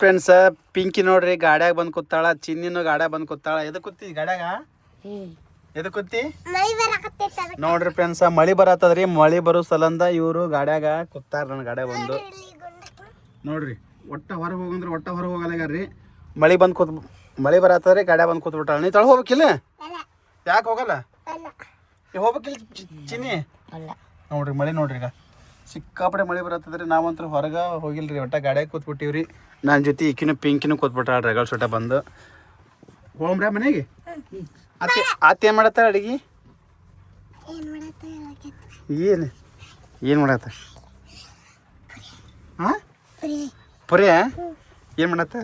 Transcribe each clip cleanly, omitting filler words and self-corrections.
Friends Pinki ನೋಡ್ರಿ ಗಾಡ್ಯಾಗ ಬಂದ್ ಕೂತಾಳ, ಚಿನ್ನಿನೂ ಗಾಡ್ಯಾಗ ಬಂದ್ ಕೂತಾಳ. ಎದಕ್ ಕೂತಿ ಗಾಡ್ಯಾಗ? ಎದಕ್ ಕೂತಿ ನೋಡ್ರಿ ಫ್ರೆಂಡ್ಸ್, ಮಳಿ ಬರತ್ತದ್ರಿ. ಮಳಿ ಬರೋ ಸಲಂದ ಇವರು ಗಾಡ್ಯಾಗ ಕೂತಾರ. ನನ್ನ ಗಾಡ್ಯಾಗ ಬಂದು ನೋಡ್ರಿ, ಒಟ್ಟ ಹೊರಗೆ ಹೋಗಂದ್ರೆ ಒಟ್ಟ ಹೊರಗೆ ಹೋಗಲ್ಲಾಗ್ಯಾರ್ರಿ. ಮಳಿ ಬರತ್ತದ್ರಿ, ಗಾಡ್ಯಾಗ ಬಂದ್ ಕೂತ್ಬಿಟ್ಟಾಳ. ನೀ ತಳ ಹೋಗ್ಬೇಕಿಲ್ಲ? ಯಾಕೆ ಹೋಗಲ್ಲ? ಹೋಗ್ಬೇಕಿಲ್ಲ ಚಿನ್ನಿ? ನೋಡ್ರಿ ಮಳಿ ನೋಡ್ರಿ, ಈಗ ಸಿಕ್ಕಾಪಡೆ ಮಳಿ ಬರತ್ತದ್ರಿ. ನಾವಂತೂ ಹೊರಗೆ ಹೋಗಿಲ್ರಿ, ಒಟ್ಟ ಗಾಡ್ಯಾಗ ಕೂತ್ಬಿಟ್ಟಿವ್ರಿ. ನನ್ನ ಜೊತೆ ಈಕಿನೂ ಪಿಂಕಿನೂ ಕೂತ್ಬಿಟ್ಟಾಳ ರಗಳ ಸೊಟ್ಟ ಬಂದು. ಹೋಗ್ರ ಮನೆಗೆ? ಅತ್ತೆ ಏನು ಮಾಡತ್ತ ಅಡಿಗೆ? ಏನು ಮಾಡತ್ತ? ಹಾಂ ಪುರಿ ಏನು ಮಾಡತ್ತ?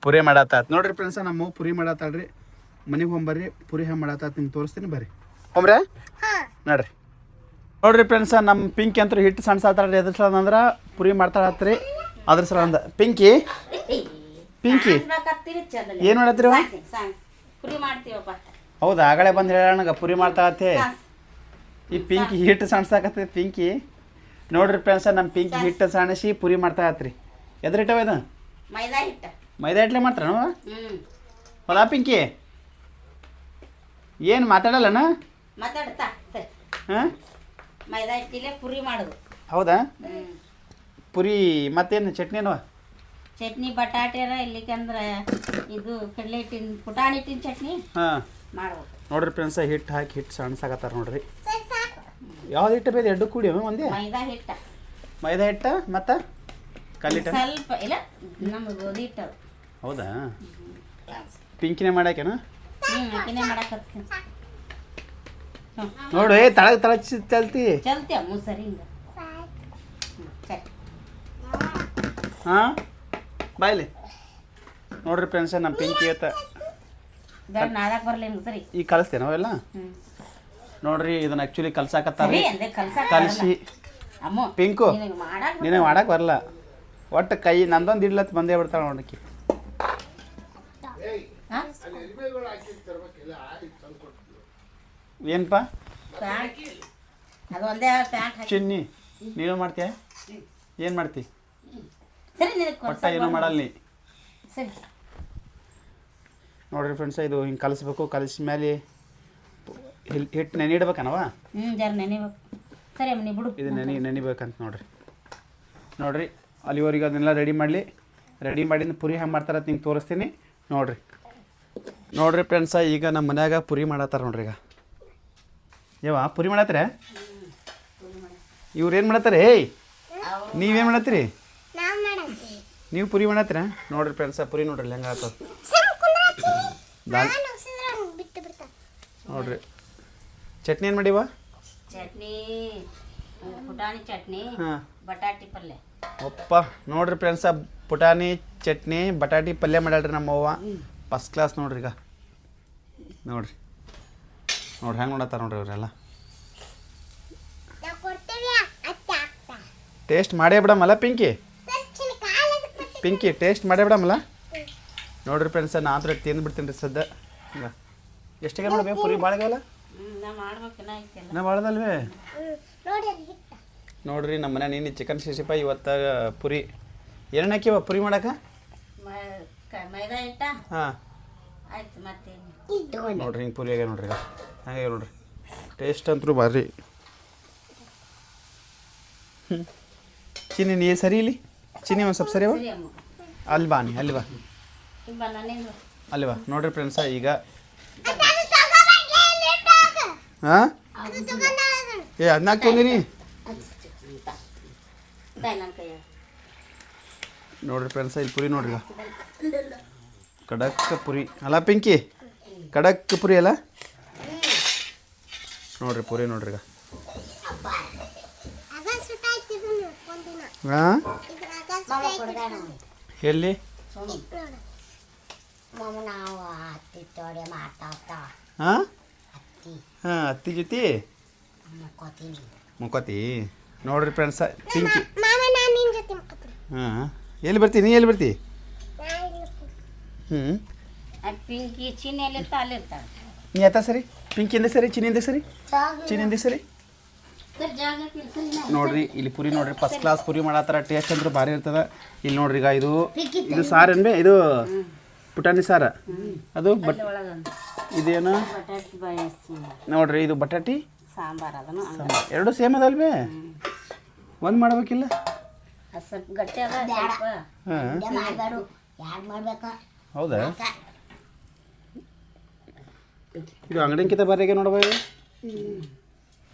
ಪುರಿ ಮಾಡತ್ತ ನೋಡ್ರಿ ಫ್ರೆಂಡ್ಸ. ನಮ್ಮ ಪುರಿ ಮಾಡತ್ತಾಳ್ರಿ. ಮನೆಗೆ ಹೋಗ್ಬರ್ರಿ, ಪುರಿ ಹೆಂಗೆ ಮಾಡತ್ತ ನಿಮ್ಗೆ ತೋರಿಸ್ತೀನಿ ಬರ್ರಿ. ಹೋಗ್ರೆ ನೋಡ್ರಿ. ನೋಡ್ರಿ ಫ್ರೆಂಡ್ಸ, ನಮ್ಮ ಪಿಂಕಿ ಅಂತೂ ಹಿಟ್ಟು ಸಣ್ಣ ಎದ್ರ ಸಲ ಅಂದ್ರೆ ಪುರಿ ಮಾಡ್ತಾಳತ್ರಿ. ಅದ್ರ ಸಲ ಅಂದ ಪಿಂಕಿ ಏನು ಮಾಡತ್ತೀರಿ? ಹೌದಾ, ಆಗಲೇ ಬಂದು ಹೇಳೋಣ ಪುರಿ ಮಾಡ್ತಾಳತ್ತೆ. ಈ ಪಿಂಕಿ ಹಿಟ್ಟು ಸಣ್ಸಾಕತ್ತಿ ಪಿಂಕಿ. ನೋಡ್ರಿ ಫ್ರೆಂಡ್ಸ, ನಮ್ಮ ಪಿಂಕಿ ಹಿಟ್ಟು ಸಣ್ಣಸಿ ಪುರಿ ಮಾಡ್ತಾಳತ್ರಿ. ಎದ್ರ ಹಿಟ್ಟವ ಇದು? ಮೈದಾ ಹಿಟ್ಲೆ ಮಾಡ್ತಾರ? ಹೊಲಾ ಪಿಂಕಿ ಏನು ಮಾತಾಡಲ್ಲನ? ಹಾಂ, ಮೈದಾ ಹಿಟ್ಟಿಲೆ ಪುರಿ ಮಾಡೋದು. ಹೌದಾ? ಪುರಿ ಮತ್ತೇನು ಚಟ್ನಿ ಏನವ? ಚಟ್ನಿ ಬಟಾಟೆರ ಇಲ್ಲಿಕಂದ್ರೆ ಇದು ಕಡಲೆ ಹಿಟ್ಟಿನ ಪುಟಾಣಿ ಹಿಟ್ಟಿನ ಚಟ್ನಿ ಮಾಡ್ಬೇಕು. ನೋಡ್ರಿ ಫ್ರೆಂಡ್ಸ, ಹಿಟ್ಟು ಹಾಕಿ ಹಿಟ್ಟು ಸಣ್ಣಸಾಕತ್ತಾರ ನೋಡ್ರಿ. ಯಾವ್ದು ಹಿಟ್ಟು ಬೇಕು? ಎರಡು ಕೂಡಿ ಒಂದೇ? ಮೈದಾ ಹಿಟ್ಟ ಮತ್ತು ಕಲ್ಲಿಟ್ಟ ಸ್ವಲ್ಪ ಇಲ್ಲ, ನಮ್ದು ಗೋಧಿ ಹಿಟ್ಟು. ಹೌದಾ? ಪಿಂಕಿನೇ ಮಾಡಾಕೇನು? ಆಕಿನೇ ಮಾಡಾಕತ್ತೀನಿ ನೋಡು. ತಳ ಚಲ್ತಿ ಮುಸರಿ ಹಾಂ ಬಾಯ್ಲಿ. ನೋಡ್ರಿ ಫ್ರೆಂಡ್ಸ, ನಮ್ಮ ಪಿಂಕಿ ನಾದಕ್ಕೆ ಬರ್ಲೇನು ಸರಿ ಈಗ ಕಲಿಸ್ತೇನೆ ಅವೆಲ್ಲ. ನೋಡ್ರಿ, ಇದನ್ನ ಆ್ಯಕ್ಚುಲಿ ಕಲ್ಸಾಕತ್ತಾರ. ಕಲಿಸಿ ಪಿಂಕು ನಿನಗೆ ಮಾಡಕ್ಕೆ ಬರಲ್ಲ. ಒಟ್ಟು ಕೈ ನಂದೊಂದು ಇಡ್ಲತ್ತು ಬಂದೇ ಬಿಡ್ತಾಳೆ ನೋಡಕ್ಕೆ. ಏನಪ್ಪ ಚಿನ್ನಿ, ನೀನು ಮಾಡ್ತೀಯ? ಏನು ಮಾಡ್ತಿ? ಒಟ್ಟ ಏನೂ ಮಾಡಲ್ಲ ನೀ. ನೋಡ್ರಿ ಫ್ರೆಂಡ್ಸ, ಇದು ಹಿಂಗೆ ಕಲಿಸ್ಬೇಕು. ಕಲಿಸಿದ ಮೇಲೆ ಹಿಟ್ಟು ನೆನಿಡ್ಬೇಕನವ? ಇದು ನೆನಿಬೇಕಂತ ನೋಡ್ರಿ. ಅಲ್ಲಿವರೆಗೆ ಅದನ್ನೆಲ್ಲ ರೆಡಿ ಮಾಡಿದ ಪುರಿ ಹೆಂಗೆ ಮಾಡ್ತಾರ ನಿಂಗೆ ತೋರಿಸ್ತೀನಿ ನೋಡ್ರಿ ಫ್ರೆಂಡ್ಸ. ಈಗ ನಮ್ಮ ಮನ್ಯಾಗ ಪುರಿ ಮಾಡತ್ತಾರ ನೋಡ್ರಿ. ಈಗ ಪುರಿ ಮಾಡತ್ತರ? ಇವ್ರು ಏನು ಮಾಡತ್ತಾರೆ? ನೀವೇನು ಮಾಡತ್ತೀರಿ? ನೀವು ಪುರಿ ಮಾಡತ್ತೀರ? ನೋಡ್ರಿ ಫ್ರೆಂಡ್ಸ, ಪುರಿ ನೋಡ್ರಿ ಹೆಂಗೆ ಆಗ್ತದೆ ನೋಡ್ರಿ. ಚಟ್ನಿ ಏನು ಮಾಡಿವ? ಚಟ್ನಿ ಪುಟಾಣಿ ಚಟ್ನಿ, ಬಟಾಟಿ ಪಲ್ಯ. ಒಪ್ಪ ನೋಡ್ರಿ ಫ್ರೆಂಡ್ಸ, ಪುಟಾಣಿ ಚಟ್ನಿ ಬಟಾಟಿ ಪಲ್ಯ ಮಾಡ್ಯಾಳ್ರಿ ನಮ್ಮವ್ವ. ಫಸ್ಟ್ ಕ್ಲಾಸ್ ನೋಡ್ರಿ. ಈಗ ನೋಡ್ರಿ ಹೆಂಗೆ ಮಾಡತ್ತಾರ ನೋಡ್ರಿ ಅವರೆಲ್ಲ. ಟೇಸ್ಟ್ ಮಾಡೇ ಬಿಡಮಲ್ಲ ಪಿಂಕಿ ಟೇಸ್ಟ್ ಮಾಡೇ ಬಿಡಮಲ್ಲ. ನೋಡ್ರಿ ಫ್ರೆಂಡ್ಸ, ನಾ ಹತ್ರ ತಿಂದ್ಬಿಡ್ತೀನಿ ರೀ ಸದ್ಯ. ಈಗ ಎಷ್ಟಿಗೆ ನೋಡ್ಬೇಕು? ಪುರಿ ಭಾಳಗಲ್ಲ ನಾ ಭಾಳದಲ್ವೇ? ನೋಡ್ರಿ, ನಮ್ಮ ಮನೆ ನೀನು ಚಿಕನ್ 65 ಇವತ್ತು ಪುರಿ. ಏನೇನು ಹಾಕಿವ ಪುರಿ ಮಾಡಕ್ಕೆ? ಹಾಂ ನೋಡ್ರಿ, ಹಿಂಗೆ ಪುರಿ ಆಗ್ಯಾವ ನೋಡ್ರಿ. ಹಾಗೆ ನೋಡ್ರಿ, ಟೇಸ್ಟ್ ಅಂತೂ ಭಾರಿ. ಚಿನ್ನಿ ನೀ ಸರಿ ಇಲ್ಲಿ ಚಿನ್ನಿ ಒಂದು ಸ್ವಲ್ಪ ಸರಿಯವ ಅಲ್ವಾ? ಅಲ್ವಾ? ನೋಡ್ರಿ ಫ್ರೆಂಡ್ಸ, ಈಗ ಹಾಂ ಅದನ್ನ ಹಾಕ್ತಂದಿರಿ. ನೋಡ್ರಿ ಫ್ರೆಂಡ್ಸ, ಇಲ್ಲಿ ಪುರಿ ನೋಡ್ರಿ. ಕಡಕ್ ಪುರಿ ಅಲ್ಲ ಪಿಂಕಿ? ಕಡಕ್ ಪುರಿ ಅಲ್ಲ? ನೋಡ್ರಿ ಪುರಿ ನೋಡ್ರಿ. ಹಾಂ ಎಲ್ಲಿ? ಹಾಂ ಅತ್ತಿ ಜೊತೆ ಮುಕ್ಕೋತಿ. ನೋಡ್ರಿ ಫ್ರೆಂಡ್ಸ, ಪಿಂಕಿ ಹಾಂ ಎಲ್ಲಿ ಬರ್ತಿ? ನೀ ಎಲ್ಲಿ ಬರ್ತಿ? ಪಿಂಕಿ ಚಿನ್ನಿ ನೀ ಆತ ಸರಿ, ಪಿಂಕಿಯಿಂದ ಸರಿ, ಚಿನ್ನಿಯಿಂದ ಸರಿ, ಚಿನ್ನಿಯಿಂದ ಸರಿ. ನೋಡ್ರಿ ಇಲ್ಲಿ ಪುರಿ ನೋಡ್ರಿ ಫಸ್ಟ್ ಕ್ಲಾಸ್ ಪುರಿ ಮಾಡತ್ತಾರ. ಟೇಸ್ಟ್ ಅಂದ್ರೆ ಭಾರಿ ಇರ್ತದ. ಇಲ್ಲಿ ನೋಡ್ರಿ ಈಗ ಇದು ಸಾರು ಏನ್ಬೇ? ಇದು ಪುಟಾಣಿ ಸಾರ. ಅದು ಇದೇನು ನೋಡ್ರಿ, ಇದು ಬಟಾಟಿ ಸಾಂಬಾರ್ ಅದನ್ನು ಎರಡು ಸೇಮ್ ಅದಲ್ವೇ? ಒಂದು ಮಾಡ್ಬೇಕಿಲ್ಲ? ಸ್ವಲ್ಪ ಗಟ್ಟಿ ಅದ ಸ್ವಲ್ಪ. ಹೌದಾ? ಇದು ಅಂಗಡಿಕಿಂತ ಬರೀಗೆ ನೋಡ್ಬೋದು.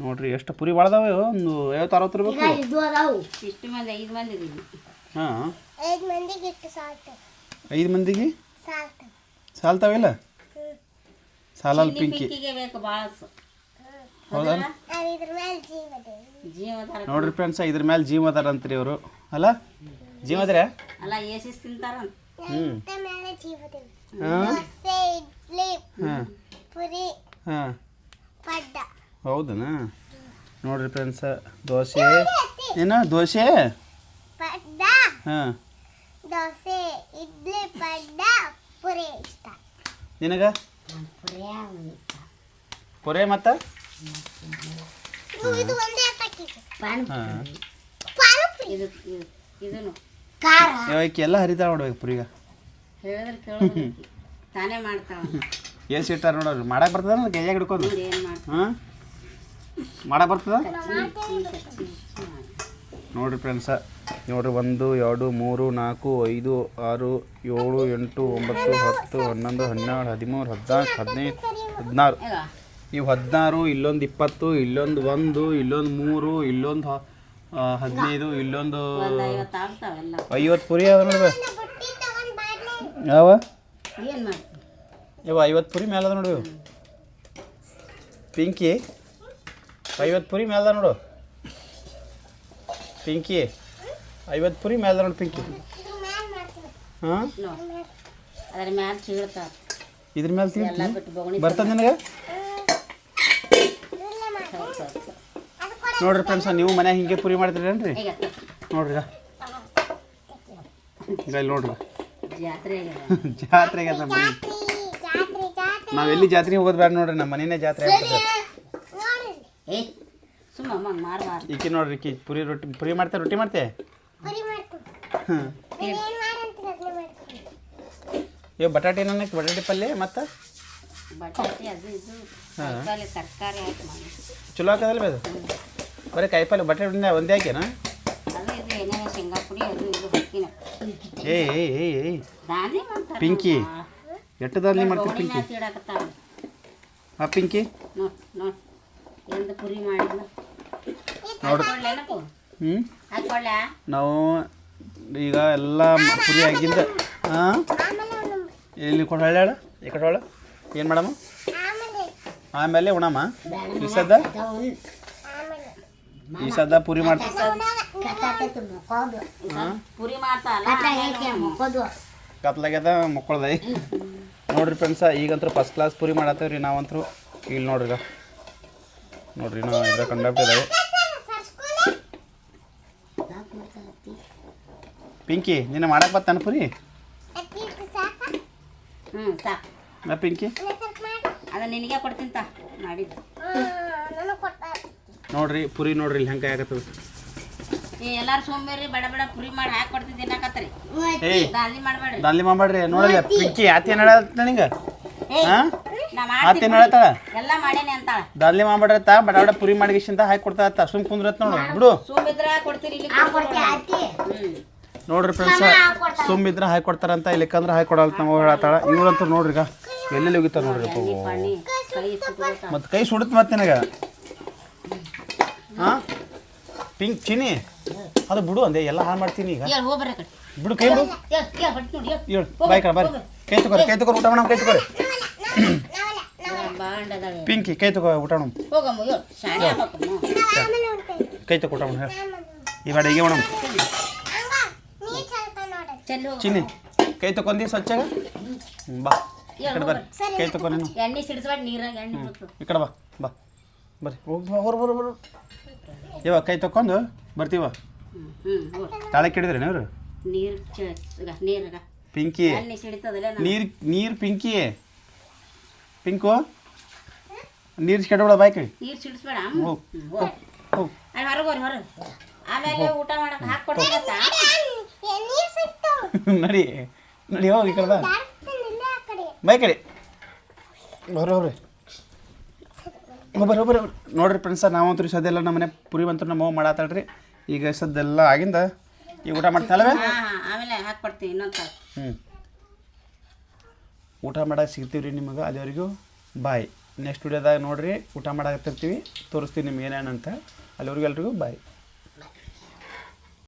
ನೋಡ್ರಿ ಎಷ್ಟು ಪುರಿ ಭಾಳದಾವೆ. ಒಂದು 50-60 ಇರ್ಬೇಕು. ಇಷ್ಟು ಮಂದಿ 5 ಮಂದಿ ಇದೀವಿ. ಹಾಂ 5 ಮಂದಿಗೆ ಸಾಲ್ತಾವಿಲ್ಲ? ಸಾಲಲ್ಲಿ ಪಿಂಕಿ ಬೇಕು ಭಾಳ. ಹೌದಾ? ನೋಡ್ರಿ ಫ್ರೆಂಡ್ಸ, ಇದ್ರ ಮೇಲೆ ಜೀವ ಅದಾರ ಅಂತೀರಿ ಇವರು. ಅಲ್ಲ ಜೀವ ಅದ್ರ ಅಲ್ಲ ಏಸಿಸ್ ತಿಂತಾರ. ಹೌದನಾ? ನೋಡ್ರಿ ಫ್ರೆಂಡ್ಸ, ದೋಸೆ ಏನು ದೋಸೆ? ಹಾಂ ದೋಸೆ, ಇಡ್ಲಿ, ಪಡ್ಡ, ಪುರಿ ಇಷ್ಟ. ನಿನಗ ಪುರಿ ಮತ್ತು ಇದು ಒಂದೇ ಪ್ಯಾಕೆಟ್. ಹಾಂ ಇದನ್ನು ಯಾವಕ್ಕೆ ಎಲ್ಲ ಹರಿತಾವ ನೋಡ್ಬೇಕು ಪುರಿಗ. ಹೇಳಿದ್ರೆ ಕೇಳೋದು ತಾನೇ ಮಾಡ್ತಾವ. ಏಸ್ ಇಟ್ಟಾರ ನೋಡ್ರಿ. ಮಾಡಕ್ಕೆ ಬರ್ತದ ಕೈಯಾಗ ಹಿಡ್ಕೊಂಡು? ಏನು ಮಾಡ್ತಾವ ಹಾಂ ಮಾಡಕ್ಕೆ ಬರ್ತದ ನೋಡ್ರಿ ಫ್ರೆಂಡ್ಸ. ನೋಡ್ರಿ 1 2 3 4 5 6 7 8 9 10 11 12 13 14 15 16 ಇವು 16. ಇಲ್ಲೊಂದು 20, ಇಲ್ಲೊಂದು 1, ಇಲ್ಲೊಂದು 3, ಇಲ್ಲೊಂದು 15, ಇಲ್ಲೊಂದು 50 ಪುರಿ ಅದ ನೋಡ್ರಿ. ಯಾವ ಏನು ಮಾಡ್ತೀವಿ ಇವ 50 ಪುರಿ ಮೇಲೆ ಅದ ನೋಡಿ. ಪಿಂಕಿ 50 ಪುರಿ ಮೇಲೆ ಅದ ನೋಡು. ಪಿಂಕಿ 50 ಪುರಿ ಮೇಲೆ ಅದ ನೋಡಿ ಪಿಂಕಿ. ಹಾಂ ಅದ್ರ ಮ್ಯಾಲೆ ಸಿಗ್ತಾವ. ಇದ್ರ ಮೇಲೆ ಎಲ್ಲ ಬಿಟ್ಟು ಬೊಗಣಿ ಬರ್ತದೆ ನಿನಗೆ? ನೋಡ್ರಿ ಫ್ರೆಂಡ್ಸ, ನೀವು ಮನ್ಯಾಗ ಹಿಂಗೆ ಪುರಿ ಮಾಡ್ತೀರೇನ್ರಿ? ನೋಡ್ರಿ ಈಗ ಇಲ್ಲಿ ನೋಡ್ರಿ ಜಾತ್ರೆ ಜಾತ್ರೆಗೆ ಅದ ಮನೆ. ನಾವೆಲ್ಲಿ ಜಾತ್ರೆಗೆ ಹೋಗೋದು ಬೇಡ ನೋಡ್ರಿ, ನಮ್ಮ ಮನೆಯೇ ಜಾತ್ರೆ ಆಗ್ತದೆ. ಏ ಸುಮ್ಮ ಮಾರು ಈಕಿ ನೋಡ್ರಿ, ಈಕಿ ಪುರಿ ಮಾಡ್ತೇ, ರೊಟ್ಟಿ ಮಾಡ್ತೆ. ಹಾಂ ಇವು ಬಟಾಟಿ ನನಗೆ ಬಟಾಟಿ ಪಲ್ಯ ಮತ್ತು ಬಟಾಟಿ ಅದು ಇದು ಕಾಯಿಪಲ್ಲೆ ತರಕಾರಿ ಹಾಕಿ ಮಾಡಿ ಚಲೋ ಹಾಕೋದಲ್ಲ ಅದು. ಬರೀ ಕಾಯಿಪಲ್ಲೆ ಬಟಾಟಿ ಒಂದೇ ಹಾಕ್ಯಾನ? ಅದು ಇದು ಏನೇನೋ ಶೇಂಗಾ ಪುಡಿ ಅದು ಇದು ಹಾಕಿನ ಏಯ್ ದಾಂಧಿ ಮಾಡ್ತಾರೆ ಪಿಂಕಿ ಎಷ್ಟು ದಾಂಧಿ ಮಾಡ್ತೀವಿ ಪಿಂಕಿ? ಹಾಂ ಪಿಂಕಿ ನೋಡ್ ಎಂದು ಪುರಿ ಮಾಡಿದ್ನ ನೋಡ್ರಿ. ಹಾಕೊಳ್ಳ ನಾವು ಈಗ ಎಲ್ಲ ಪುರಿ ಆಗಿಂದ ಹಾಂ ಇಲ್ಲಿ ಕೊಡೋಳ ಈ ಕಡೆ ಏನು ಮಾಡಮ್ಮ? ಆಮೇಲೆ ಉಣಮ್ಮ. ಈ ಸದ್ದ ಪುರಿ ಮಾಡ್ತೀವಿ. ಪುರಿ ಮಾಡ್ತಾರಲ್ಲ ಕತ್ಲಾಗ್ಯದ ಮಕ್ಕಳ್ದ. ನೋಡ್ರಿ ಫ್ರೆಂಡ್ಸ, ಈಗಂತೂ ಫಸ್ಟ್ ಕ್ಲಾಸ್ ಪುರಿ ಮಾಡತ್ತೇವ್ರಿ ನಾವಂತರೂ. ಇಲ್ಲಿ ನೋಡ್ರಿ ಈಗ ನೋಡ್ರಿ ನಾವು ಇದ್ರ ಕಂಡಾಬಿಟ್ಟಿದ್ದಾವೆ. ಪಿಂಕಿ ನಿನ್ನ ಮಾಡಕ್ಕೆ ಬರ್ತಾನೆ ಪುರಿ? ಸಾಕು ನಾ ಪಿಂಕಿ ಅದ ನಿನಗೆ ಕೊಡ್ತಿಂತ ಮಾಡಿದ್ದು. ನೋಡ್ರಿ ಪುರಿ ನೋಡ್ರಿ ಇಲ್ಲಿ ಹೆಂಗೆ ಆಗತ್ತದ. ಎಲ್ಲಾರು ಸೋಂಬೇರಿ ಬಡ ಬಡ ಪುರಿ ಮಾಡಿ ಹಾಕಿ ಕೊಡ್ತಿದ್ದೆ ಏನಾಕತ್ರಿ. ಏಯ್ ದಾಂಧಿ ಮಾಡ್ಬೇಡ್ರಿ. ದಾಂಧಿ ಮಾಡ್ಬೇಡ್ರಿ. ನೋಡಲ್ಲ ಪಿಂಕಿ ಆತೇನು ಹೇಳತ್ತ ನಿಂಗೆ? ಹಾಂ ನಾ ಆತೇನು ಹೇಳತ್ತಾಳ? ಎಲ್ಲ ಮಾಡೇನಿ ಅಂತಾಳ. ದಾಂಧಿ ಮಾಡ್ಬೇಡ್ರತ್ತ ಬಡ ಬಡ ಪುರಿ ಮಾಡಿಗಿಸಿಂದ ಹಾಕಿ ಕೊಡ್ತಾ ಸುಮ್ ಕುಂದ್ರತ್ ನೋಡು ಬಿಡು. ಸೋಂಬಿದ್ರ ಕೊಡ್ತೀರಿ ಇಲ್ಲಿ. ನೋಡ್ರಿ ಫ್ರೆಂಡ್ಸ, ಸುಮ್ಮಿದ್ರ ಹಾಕಿ ಕೊಡ್ತಾರಂತ, ಇಲ್ಲಿಕ್ಕಂದ್ರೆ ಹಾಕಿ ಕೊಡಲ್ಲ ನಾವು ಹೇಳತ್ತಾಳ. ಇವ್ರಂತೂ ನೋಡ್ರಿ ಈಗ ಎಲ್ಲೆಲ್ಲಿ ಹೋಗಿತಾರ ನೋಡ್ರಿ. ಮತ್ತು ಕೈ ಸುಡುತ್ತೆ ಮತ್ತೆ ನಿನಗೆ. ಹಾಂ ಪಿಂಕ್ ಚಿನಿ ಅದು ಬಿಡು ಅಂದೆ, ಎಲ್ಲ ಹಾಳು ಮಾಡ್ತೀನಿ ಈಗ. ಬಿಡು ಕೈ ಬಿಡು. ಹೇಳು ಬಾಯ್ ಕಡೆ ಬರ್ರಿ. ಕೈ ತಗೋರಿ ಊಟ ಮಾಡೋಣ. ಕೈ ತಗೋರಿ ಪಿಂಕಿ, ಕೈ ತಗೋ ಊಟ ಮಾಡೋಣ. ಕೈ ತಗೋ ಊಟ ಮಾಡೋಣ. ಹೇಳಿ ಈ ಬೇಡ ಹೀಗೆ ಮಾಡೋಣ. ಚಿನ್ನಿ ಕೈ ತಗೊಂಡಿ ಸ್ವಚ್ಛಾಗ. ಬಾ ಈ ಕಡೆ ಬರ್ರಿ. ಕೈ ತಗೋ ನೀನು. ಎಣ್ಣೆ ಸಿಡಿಸ್ಬೇಡ, ನೀರಾಗ ಎಣ್ಣೆ ಬಿಡ್ತು. ಈ ಕಡೆ ಬಾ ಬರ್ರಿ. ಹೋಗಿ ಬರು ಇವಾಗ ಕೈ ತಕೊಂಡು ಬರ್ತೀವ. ತಾಳಕ್ಕೆ ಹಿಡಿದ್ರಿ ನೀವು? ನೀರಾಗ ಪಿಂಕಿ ಎಣ್ಣೆ ಸಿಡಿತದಲ್ಲ. ನೀರು ಪಿಂಕಿ ಪಿಂಕು ನೀರು ಕೆಡಬೇಡ ಬಾಯ್ ಕೈ. ನೀರು ಸಿಡಿಸ್ಬೇಡ. ಹೋಗಿ ಅಲ್ಲಿ ಹೊರಗೆ ಆಮೇಲೆ ಊಟ ಮಾಡಕ್ಕೆ ಹಾಕ್ಕೊಡ್ತಾ ನೀರು ಸಿಕ್ತು ನಡಿ ನಡಿ ಹೋಗಿ ಈ ಕಡೆ ಬಾ ಇಲ್ಲ ಆ ಕಡೆ ಬೈ ಕಡೆ ಬರ್ರಿ ಒಬ್ಬರು ನೋಡ್ರಿ ಫ್ರೆಂಡ್ಸ ನಾವಂತೂ ಸದ್ದೆಲ್ಲ ನಮ್ಮ ಮನೆ ಪುರಿ ಬಂತು ನಮ್ಮ ಅವ್ವ ಮಾಡತ್ತಾಳ್ರಿ ಈಗ ಸದ್ದೆಲ್ಲ ಆಗಿಂದ ಈಗ ಊಟ ಮಾಡ್ತಾಳವೆ ಆಮೇಲೆ ಹಾಕ್ಕೊಡ್ತೀನಿ ಇನ್ನೊಂದು ಹ್ಞೂ ಊಟ ಮಾಡಕ್ಕೆ ಸಿಗ್ತೀವಿ ರೀ ನಿಮಗೆ ಅಲ್ಲಿವರೆಗೂ ಬಾಯ್ ನೆಕ್ಸ್ಟ್ ವಿಡಿಯೋದಾಗ ನೋಡಿರಿ ಊಟ ಮಾಡಾಕತ್ತಿರ್ತೀವಿ ತೋರಿಸ್ತೀವಿ ನಿಮ್ಗೆ ಏನೇನಂತ ಅಲ್ಲಿವರೆಗೂ ಎಲ್ರಿಗೂ ಬಾಯ್